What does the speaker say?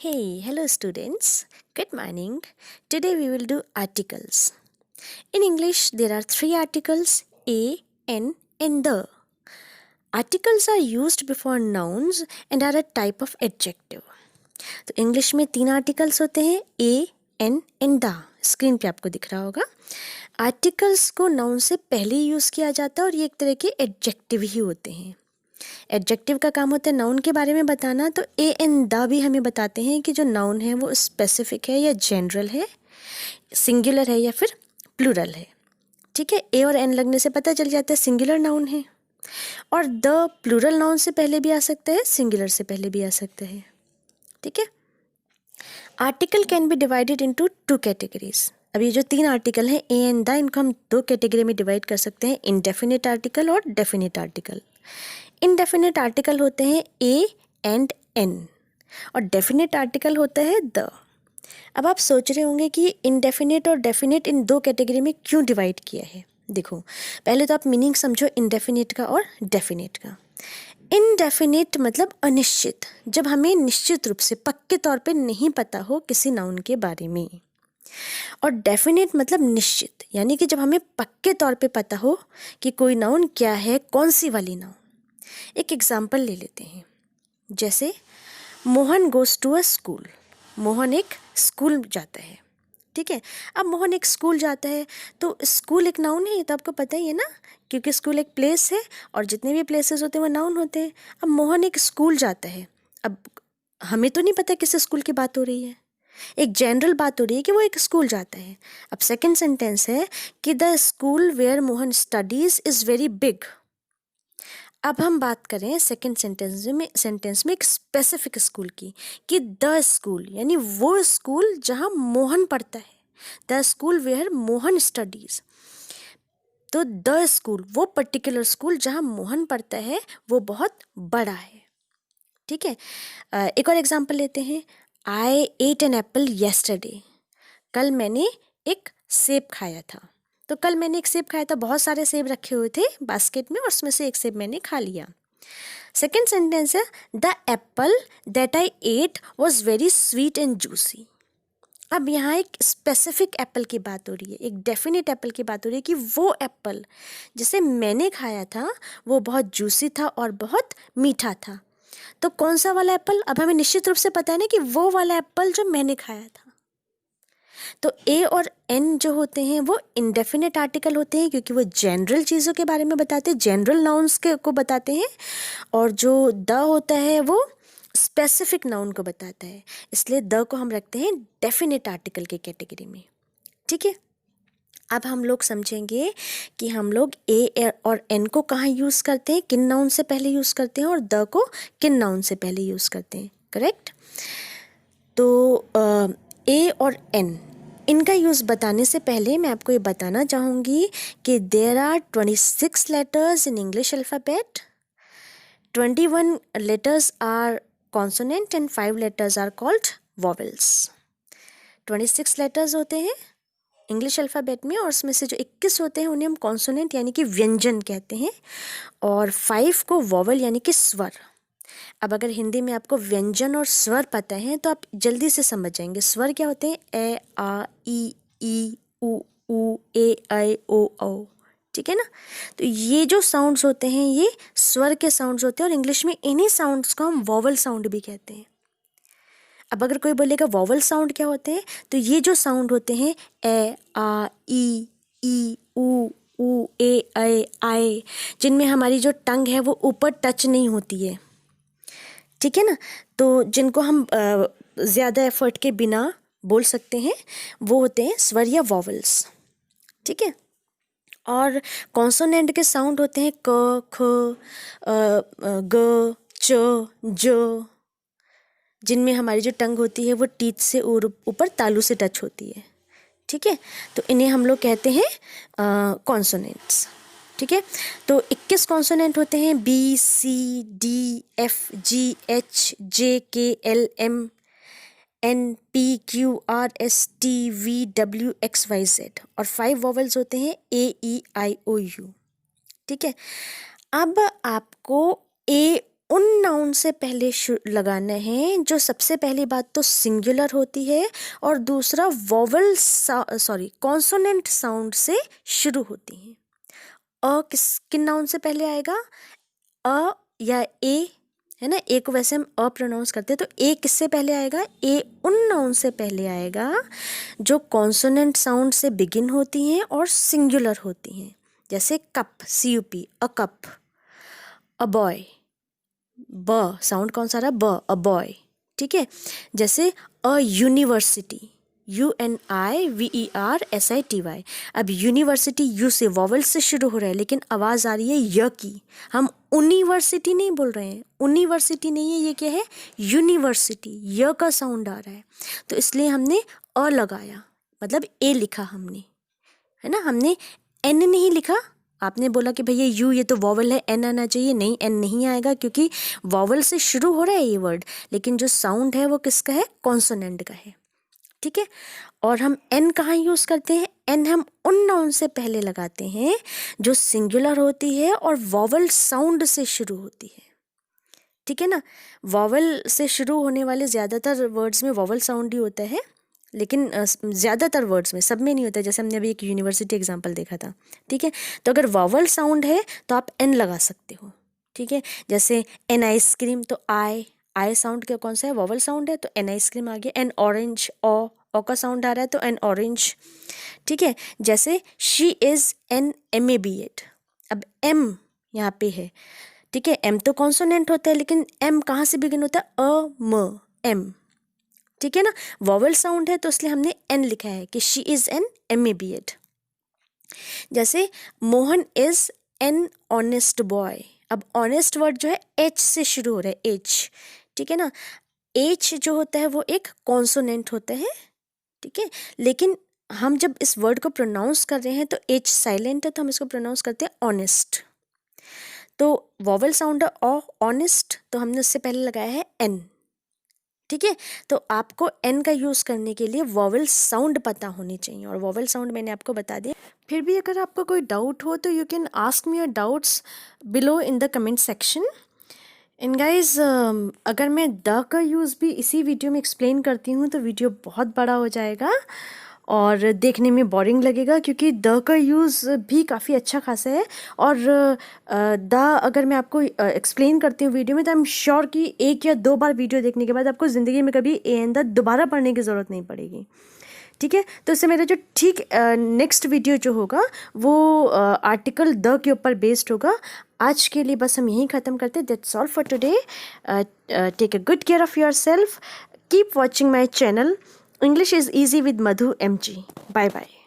Hello students. Good morning. Today we will do articles. In English, there are three articles: a, n, and the. Articles are used before nouns and are a type of adjective. तो English में तीन articles होते हैं: ए, N and the. Screen पे आपको दिख रहा होगा. आर्टिकल्स को नाउन से पहले यूज़ किया जाता है और ये एक तरह के एडजेक्टिव ही होते हैं. एडजेक्टिव का काम होता है नाउन के बारे में बताना. तो ए एंड द भी हमें बताते हैं कि जो नाउन है वो स्पेसिफिक है या जनरल है, सिंगुलर है या फिर प्लूरल है. ठीक है, ए और एन लगने से पता चल जाता है सिंगुलर नाउन है. और द प्लूरल नाउन से पहले भी आ सकता है, सिंगुलर से पहले भी आ सकता है. ठीक है. Article can be divided into two categories. अब ये जो तीन आर्टिकल हैं ए एंड द, इनको हम दो कैटेगरी में डिवाइड कर सकते हैं: इनडेफिनिट आर्टिकल और डेफिनिट आर्टिकल. इनडेफिनिट आर्टिकल होते हैं ए एंड एन और डेफिनिट आर्टिकल होता है द. अब आप सोच रहे होंगे कि इनडेफिनिट और डेफिनिट इन दो कैटेगरी में क्यों डिवाइड किया है. देखो, पहले तो आप मीनिंग समझो इनडेफिनिट का और डेफिनिट का. इनडेफिनिट मतलब अनिश्चित, जब हमें निश्चित रूप से पक्के तौर पे नहीं पता हो किसी नाउन के बारे में. और डेफिनेट मतलब निश्चित, यानी कि जब हमें पक्के तौर पे पता हो कि कोई नाउन क्या है, कौन सी वाली नाउन. एक एग्जाम्पल ले लेते हैं. जैसे Mohan goes to a school. Mohan एक स्कूल जाता है. ठीक है. अब मोहन एक स्कूल जाता है तो स्कूल एक नाउन है, ये तो आपको पता ही है ना, क्योंकि स्कूल एक प्लेस है और जितने भी प्लेसेस होते हैं वो नाउन होते हैं. अब मोहन एक स्कूल जाता है. अब हमें तो नहीं पता किस स्कूल की बात हो रही है, एक जनरल बात हो रही है कि वो एक स्कूल जाता है. अब सेकंड सेंटेंस है कि the school where Mohan studies is very big. अब हम बात करें सेकंड सेंटेंस में एक स्पेसिफिक स्कूल की, कि द स्कूल यानी वो स्कूल जहाँ मोहन पढ़ता है. The school where Mohan studies. तो द स्कूल वो पर्टिकुलर स्कूल जहाँ मोहन पढ़ता है वो बहुत बड़ा है. ठीक है. एक और एग्जांपल लेते हैं. आई एट एन एप्पल येस्टरडे. कल मैंने एक सेब खाया था. तो कल मैंने एक सेब खाया था, बहुत सारे सेब रखे हुए थे बास्केट में और उसमें से एक सेब मैंने खा लिया. सेकेंड सेंटेंस है the apple that I ate was very sweet and juicy. अब यहाँ एक स्पेसिफिक एप्पल की बात हो रही है, एक डेफिनेट एप्पल की बात हो रही है कि वो एप्पल जिसे मैंने खाया था वो बहुत जूसी था और बहुत मीठा था. तो कौन सा वाला एप्पल, अब हमें निश्चित रूप से पता है ना कि वो वाला एप्पल जो मैंने खाया था. तो ए और एन जो होते हैं वो इंडेफिनिट आर्टिकल होते हैं क्योंकि वो जनरल चीज़ों के बारे में बताते हैं, जनरल नाउन्स को बताते हैं. और जो द होता है वो स्पेसिफिक नाउन को बताता है, इसलिए द को हम रखते हैं डेफिनेट आर्टिकल की कैटेगरी में. ठीक है. अब हम लोग समझेंगे कि हम लोग ए और एन को कहाँ यूज़ करते हैं, किन नाउन से पहले यूज़ करते हैं, और द को किन नाउन से पहले यूज़ करते हैं. करेक्ट. तो ए और एन इनका यूज़ बताने से पहले मैं आपको ये बताना चाहूँगी कि there are 26 letters in English alphabet. 21 letters are consonant and 5 letters are called vowels. 26 letters होते हैं इंग्लिश अल्फ़ाबेट में और उसमें से जो 21 होते हैं उन्हें हम कॉन्सोनेंट यानी कि व्यंजन कहते हैं और 5 को वॉवेल यानी कि स्वर. अब अगर हिंदी में आपको व्यंजन और स्वर पता है तो आप जल्दी से समझ जाएंगे. स्वर क्या होते हैं? ए, आ, ई, उ, ए, ऐ, ओ, औ. ठीक है ना. तो ये जो साउंड्स होते हैं ये स्वर के साउंड्स होते हैं और इंग्लिश में इन्हीं साउंड्स को हम वॉवल साउंड भी कहते हैं. अब अगर कोई बोलेगा वॉवल साउंड क्या होते हैं, तो ये जो साउंड होते हैं ए, आ, ई, उ, ए, ऐ, आए, जिनमें हमारी जो टंग है वो ऊपर टच नहीं होती है. ठीक है ना. तो जिनको हम ज़्यादा एफर्ट के बिना बोल सकते हैं वो होते हैं स्वर या वॉवल्स. ठीक है. और कॉन्सोनेंट के साउंड होते हैं क, ख, ग, च, ज, जिनमें हमारी जो टंग होती है वो टीथ से ऊपर तालू से टच होती है. ठीक है. तो इन्हें हम लोग कहते हैं कॉन्सोनेंट्स. ठीक है. तो 21 कॉन्सोनेंट होते हैं: B, C, D, F, G, H, J, K, L, M, N, P, Q, R, S, T, V, W, X, Y, Z. और 5 वॉवल्स होते हैं ए, ई, आई, ओ, यू. ठीक है. अब आपको ए उन नाउन से पहले लगाना है जो सबसे पहली बात तो सिंगुलर होती है और दूसरा वोवल कॉन्सोनेंट साउंड से शुरू होती है। किन नाउन से पहले आएगा? अ या ए, है ना। ए को वैसे हम अ प्रोनाउंस करते हैं, तो ए किससे पहले आएगा? ए उन नाउन से पहले आएगा जो कॉन्सोनेंट साउंड से बिगिन होती हैं और सिंगुलर होती हैं। जैसे cup, CUP, a cup. A boy, ब साउंड कौन सा रहा? ब, अ बॉय, ठीक है। जैसे अ यूनिवर्सिटी, UNIVERSITY। अब यूनिवर्सिटी यू से, वॉवल से शुरू हो रहा है, लेकिन आवाज़ आ रही है य की। हम यूनिवर्सिटी नहीं बोल रहे हैं, यूनिवर्सिटी नहीं है, ये क्या है? यूनिवर्सिटी, य का साउंड आ रहा है, तो इसलिए हमने अ लगाया, मतलब ए लिखा हमने, है ना। हमने एन नहीं लिखा। आपने बोला कि भैया यू, ये तो वॉवल है, एन आना चाहिए। नहीं, एन नहीं आएगा क्योंकि वॉवल से शुरू हो रहा है ये वर्ड, लेकिन जो साउंड है वो किसका है? कॉन्सोनेंट का है, ठीक है। और हम एन कहाँ यूज़ करते हैं? एन हम उन नाउन से पहले लगाते हैं जो सिंगुलर होती है और वॉवल साउंड से शुरू होती है, ठीक है ना। वॉवल से शुरू होने वाले ज़्यादातर वर्ड्स में वॉवल साउंड ही होता है, लेकिन ज़्यादातर वर्ड्स में, सब में नहीं होता है। जैसे हमने अभी एक यूनिवर्सिटी एग्जांपल देखा था, ठीक है। तो अगर वॉवल साउंड है तो आप एन लगा सकते हो, ठीक है। जैसे एन आइसक्रीम, तो आई साउंड क्या, कौन सा है? वॉवल साउंड है, तो एन आइसक्रीम आ गया। एन ऑरेंज, ओ का साउंड आ रहा है, तो एन ऑरेंज, ठीक है। जैसे शी इज़ एन MABEd, अब एम यहाँ पे है, ठीक है। एम तो कॉन्सोनेंट होता है, लेकिन एम कहाँ से बिगिन होता है? एम, ठीक है ना। वॉवल साउंड है तो इसलिए हमने एन लिखा है कि शी इज़ एन MABEd। जैसे Mohan is an honest boy. अब ऑनेस्ट वर्ड जो है एच से शुरू हो रहा है, एच, ठीक है ना। एच जो होता है वो एक कॉन्सोनेंट होता है, ठीक है। लेकिन हम जब इस वर्ड को प्रोनाउंस कर रहे हैं तो एच साइलेंट है, तो हम इसको प्रोनाउंस करते हैं ऑनेस्ट। तो वॉवल साउंड है ऑनेस्ट, तो हमने उससे पहले लगाया है एन, ठीक है। तो आपको एन का यूज़ करने के लिए वॉवल साउंड पता होनी चाहिए, और वॉवल साउंड मैंने आपको बता दिया। फिर भी अगर आपको कोई डाउट हो तो you can ask me your doubts below in the comment section. And guys, अगर मैं द का यूज़ भी इसी वीडियो में एक्सप्लेन करती हूँ तो वीडियो बहुत बड़ा हो जाएगा और देखने में बोरिंग लगेगा, क्योंकि द का यूज़ भी काफ़ी अच्छा खासा है। और द अगर मैं आपको एक्सप्लेन करती हूँ वीडियो में, तो आई एम श्योर कि 1 या 2 बार वीडियो देखने के बाद आपको ज़िंदगी में कभी ए एंड द दोबारा पढ़ने की ज़रूरत नहीं पड़ेगी, ठीक है। तो इससे मेरा जो नेक्स्ट वीडियो जो होगा वो आर्टिकल द के ऊपर बेस्ड होगा। आज के लिए बस हम यहीं ख़त्म करते हैं। That's all for today. Take a good care of yourself, keep watching my channel English is Easy with Madhu MG. Bye bye.